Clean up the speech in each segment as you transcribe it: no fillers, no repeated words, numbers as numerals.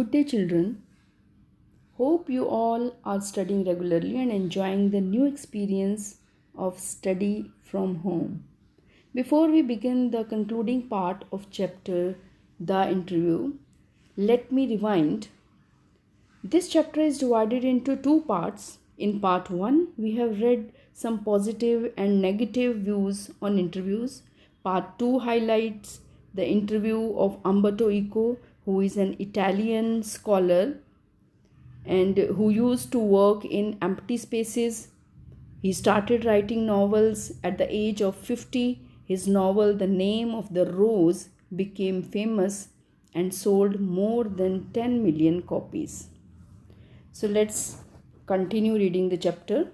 Good day, children. Hope you all are studying regularly and enjoying the new experience of study from home. Before we begin the concluding part of chapter, the interview, let me rewind. This chapter is divided into two parts. In part 1, we have read some positive and negative views on interviews. Part 2 highlights the interview of Umberto Eco, who is an Italian scholar and who used to work in empty spaces. He started writing novels at the age of 50. His novel, The Name of the Rose, became famous and sold more than 10 million copies. So let's continue reading the chapter.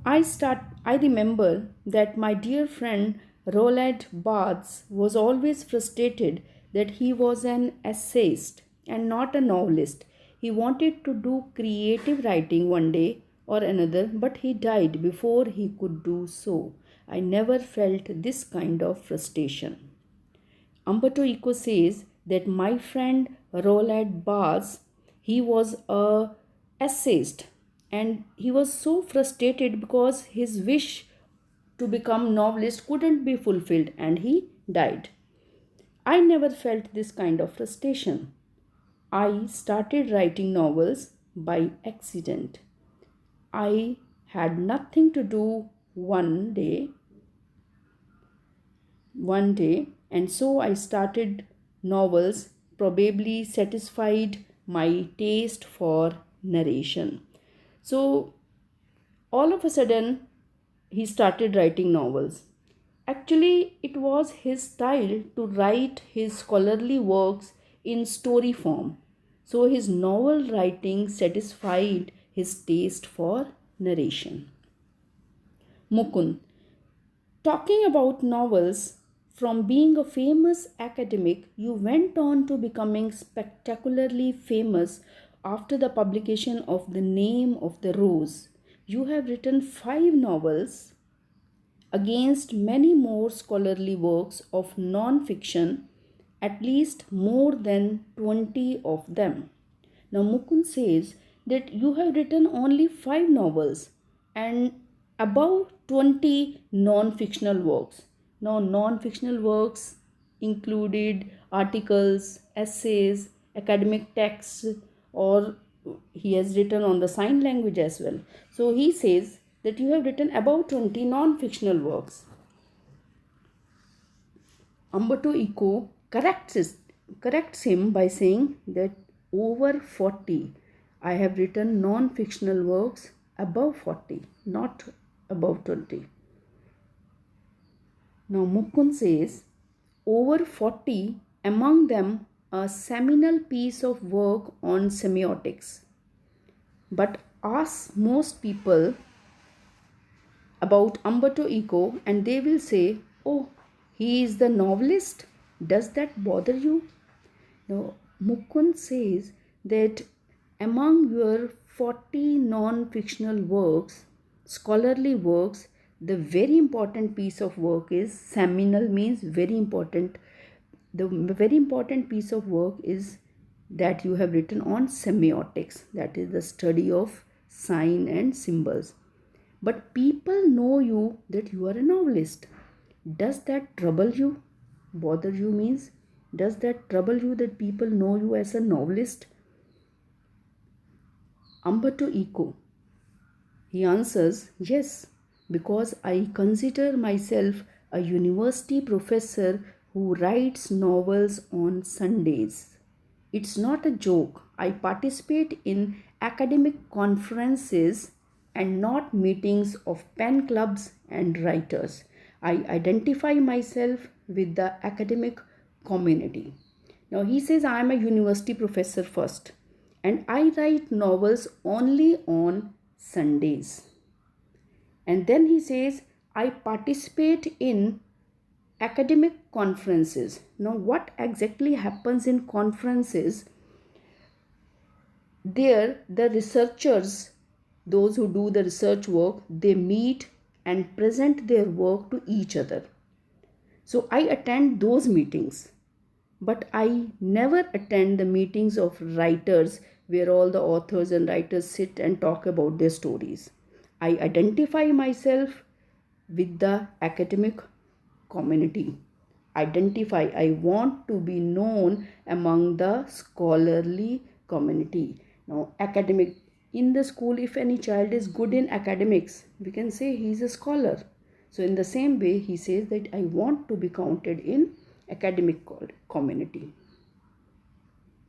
I remember that my dear friend Roland Barthes was always frustrated that he was an essayist and not a novelist. He wanted to do creative writing one day or another, but he died before he could do so. I never felt this kind of frustration. Umberto Eco says that my friend Roland Barthes, he was a essayist and he was so frustrated because his wish to become novelist couldn't be fulfilled and he died. I never felt this kind of frustration. I started writing novels by accident. I had nothing to do one day, and so I started novels, probably satisfied my taste for narration. So all of a sudden he started writing novels. Actually, it was his style to write his scholarly works in story form. So his novel writing satisfied his taste for narration. Mukund. Talking about novels, from being a famous academic, you went on to becoming spectacularly famous after the publication of The Name of the Rose. You have written 5 novels against many more scholarly works of non fiction, at least more than 20 of them. Now, Mukund says that you have written only 5 novels and above 20 non fictional works. Now, non fictional works included articles, essays, academic texts, or he has written on the sign language as well. So, he says that you have written about 20 non fictional works. Umberto Eco corrects him by saying that over 40. I have written non fictional works above 40, not above 20. Now Mukund says over 40, among them a seminal piece of work on semiotics. But ask most people about Umberto Eco and they will say, oh, he is the novelist. Does that bother you? Now, Mukund says that among your 40 non fictional works, scholarly works, the very important piece of work is seminal, means very important. The very important piece of work is that you have written on semiotics, that is the study of sign and symbols. But people know you that you are a novelist. Does that trouble you? Bother you means, does that trouble you that people know you as a novelist? Umberto Eco, he answers, yes, because I consider myself a university professor who writes novels on Sundays. It's not a joke. I participate in academic conferences and not meetings of pen clubs and writers. I identify myself with the academic community. Now he says I am a university professor first and I write novels only on Sundays. And then he says I participate in academic conferences. Now what exactly happens in conferences? There the researchers, those who do the research work, they meet and present their work to each other. So I attend those meetings. but I never attend the meetings of writers where all the authors and writers sit and talk about their stories. I identify myself with the academic community. Identify, I want to be known among the scholarly community. Now, academic, in the school, if any child is good in academics, we can say he is a scholar. So, in the same way, he says that I want to be counted in academic community.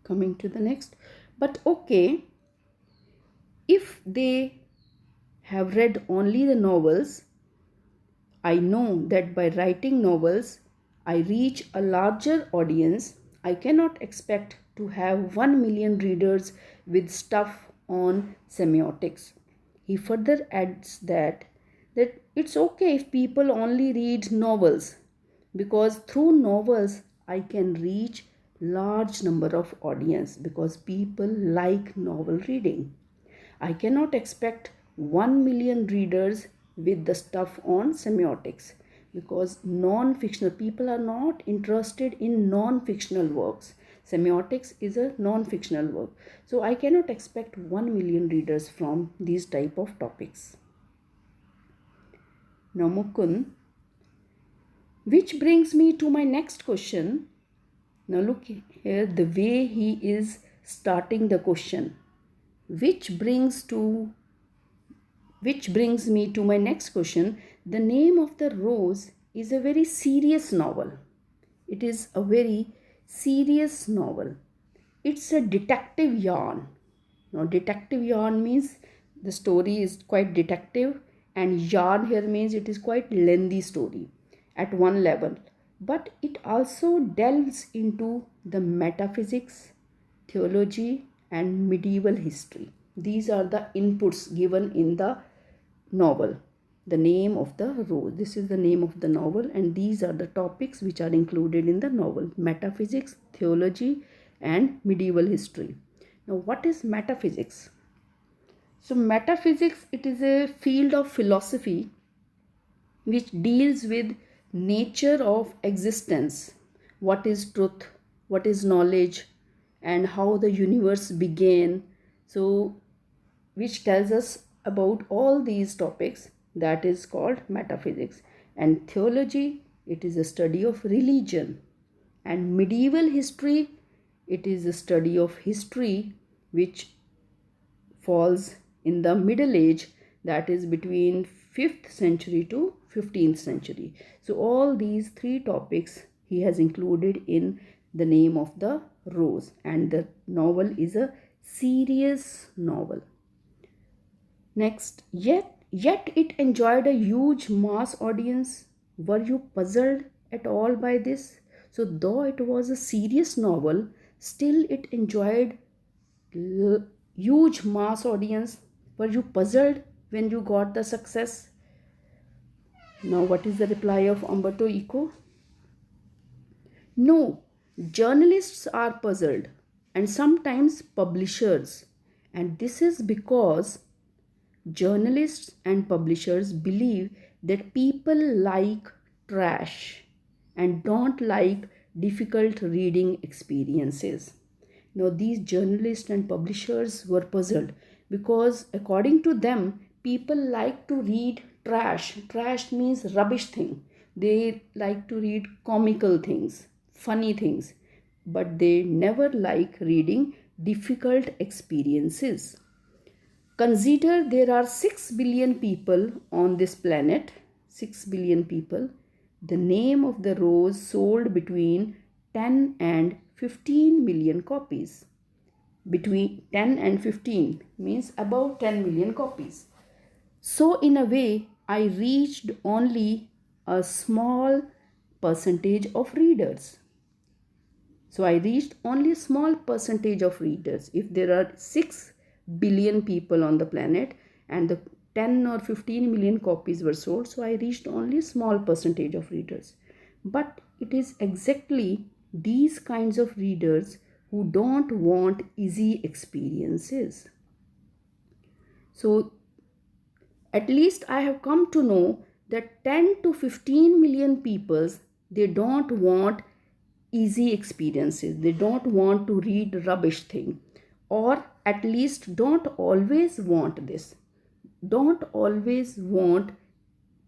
Coming to the next, but okay, if they have read only the novels, I know that by writing novels, I reach a larger audience. I cannot expect to have 1 million readers with stuff on semiotics. He further adds that it's okay if people only read novels, because through novels I can reach large number of audience, because people like novel reading. I cannot expect 1 million readers with the stuff on semiotics, because non fictional people are not interested in non fictional works. Semiotics is a non fictional work. So I cannot expect 1 million readers from these type of topics. Now, Mukund, which brings me to my next question. Now, look here, the way he is starting the question, which brings to which brings me to my next question. The Name of the Rose is a very serious novel. It is a very serious novel. It's a detective yarn. Now, detective yarn means the story is quite detective, and yarn here means it is quite lengthy story at one level. But it also delves into the metaphysics, theology, and medieval history. These are the inputs given in the novel. The Name of the Rose. This is the name of the novel, and these are the topics which are included in the novel: metaphysics, theology, and medieval history. Now, what is metaphysics? So, metaphysics, it is a field of philosophy which deals with nature of existence. What is truth? What is knowledge? And how the universe began. So, which tells us about all these topics, that is called metaphysics. And theology, it is a study of religion. And medieval history, it is a study of history which falls in the middle age, that is between 5th century to 15th century. So all these three topics he has included in The Name of the Rose, and the novel is a serious novel. Next, yet it enjoyed a huge mass audience. Were you puzzled at all by this? So though it was a serious novel, still it enjoyed huge mass audience. Were you puzzled when you got the success? Now, what is the reply of Umberto Eco? No, journalists are puzzled, and sometimes publishers. And this is because journalists and publishers believe that people like trash and don't like difficult reading experiences. Now, these journalists and publishers were puzzled because, according to them, people like to read trash. Trash means rubbish thing. They like to read comical things, funny things, but they never like reading difficult experiences. Consider there are 6 billion people on this planet. 6 billion people. The Name of the Rose sold between 10 and 15 million copies. Between 10 and 15 means about 10 million copies. So, in a way, I reached only a small percentage of readers. So I reached only a small percentage of readers. If there are 6 billion people on the planet and the 10 or 15 million copies were sold, so I reached only a small percentage of readers. But it is exactly these kinds of readers who don't want easy experiences. So at least I have come to know that 10 to 15 million people, they don't want easy experiences. They don't want to read rubbish thing, or at least don't always want this. Don't always want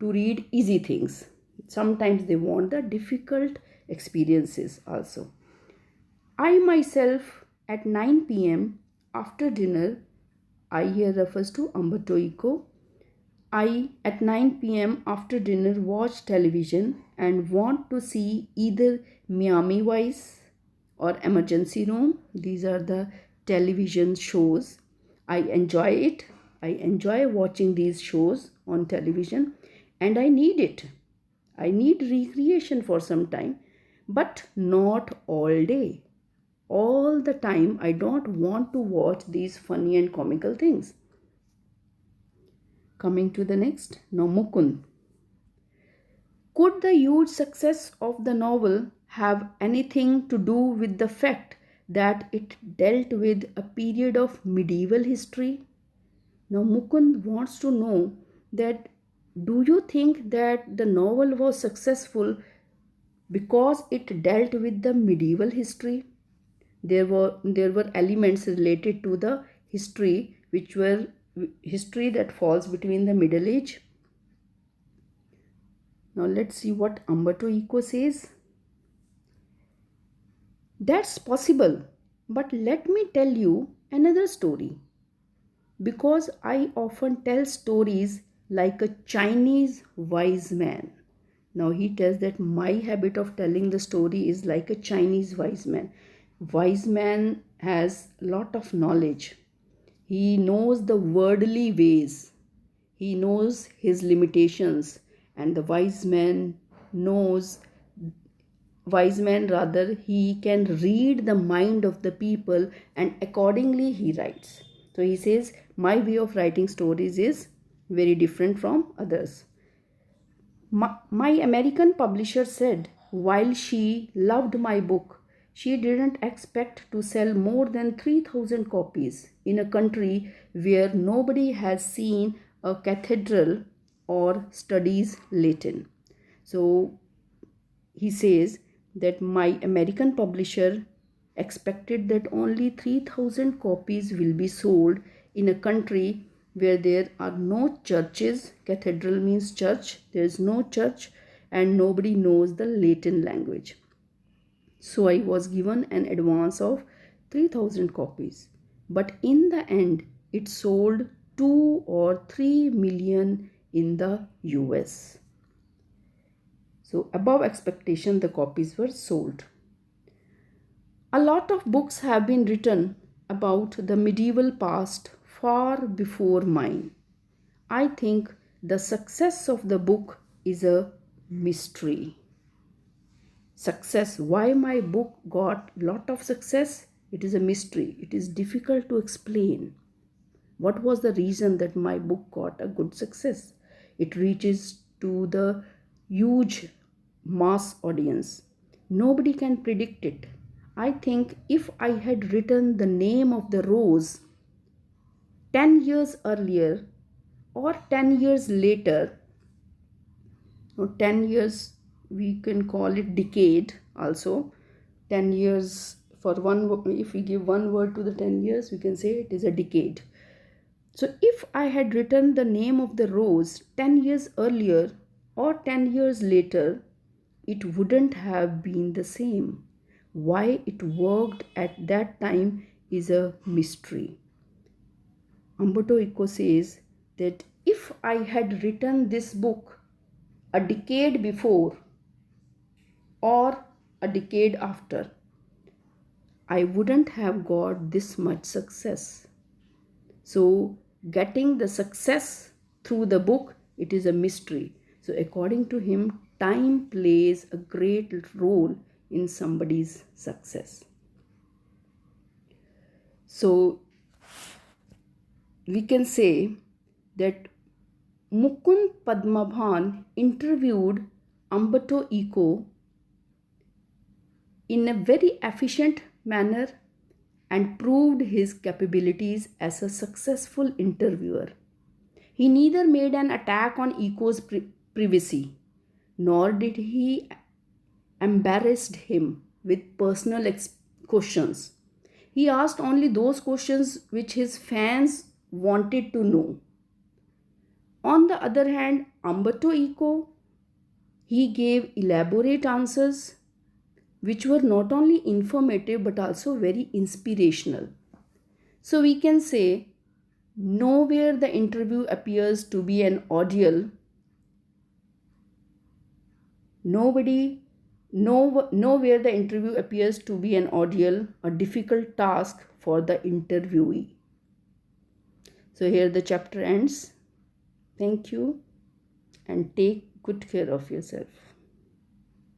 to read easy things. Sometimes they want the difficult experiences also. I myself at 9 p.m. after dinner, I here refers to Umberto Eco. I at 9 p.m. after dinner watch television and want to see either Miami Vice or Emergency Room. These are the television shows. I enjoy it. I enjoy watching these shows on television and I need it. I need recreation for some time, but not all day. All the time, I don't want to watch these funny and comical things. Coming to the next, now Mukund. Could the huge success of the novel have anything to do with the fact that it dealt with a period of medieval history? Now Mukund wants to know that do you think that the novel was successful because it dealt with the medieval history? There were elements related to the history which were history that falls between the middle age. Now let's see what Umberto Eco says. That's possible, but let me tell you another story. Because I often tell stories like a Chinese wise man. Now he tells that my habit of telling the story is like a Chinese wise man. Wise man has lot of knowledge. He knows the worldly ways. He knows his limitations, and the wise man rather, he can read the mind of the people and accordingly he writes. So he says my way of writing stories is very different from others. My American publisher said while she loved my book, she didn't expect to sell more than 3,000 copies in a country where nobody has seen a cathedral or studies Latin. So he says that my American publisher expected that only 3,000 copies will be sold in a country where there are no churches. Cathedral means church. There is no church and nobody knows the Latin language. So I was given an advance of 3,000 copies. But in the end, it sold 2 or 3 million in the US. So above expectation, the copies were sold. A lot of books have been written about the medieval past far before mine. I think the success of the book is a mystery. Success, why my book got lot of success, it is a mystery. It is difficult to explain. What was the reason that my book got a good success? It reaches to the huge mass audience. Nobody can predict it. I think if I had written the name of the rose 10 years earlier or 10 years later, or 10 years, we can call it decade also. 10 years for one, if we give one word to the 10 years, we can say it is a decade. So if I had written the name of the rose 10 years earlier or 10 years later, it wouldn't have been the same. Why it worked at that time is a mystery. Umberto Eco says that if I had written this book a decade before or a decade after, I wouldn't have got this much success. So getting the success through the book, it is a mystery. So according to him, time plays a great role in somebody's success. So we can say that Mukund Padmabhan interviewed Umberto Eco in a very efficient manner and proved his capabilities as a successful interviewer. He neither made an attack on Eco's privacy, nor did he embarrass him with personal questions. He asked only those questions which his fans wanted to know. On the other hand, Umberto Eco, he gave elaborate answers which were not only informative but also very inspirational. So we can say nowhere the interview appears to be an ordeal. Nowhere the interview appears to be an ordeal, a difficult task for the interviewee. So here the chapter ends. Thank you and take good care of yourself.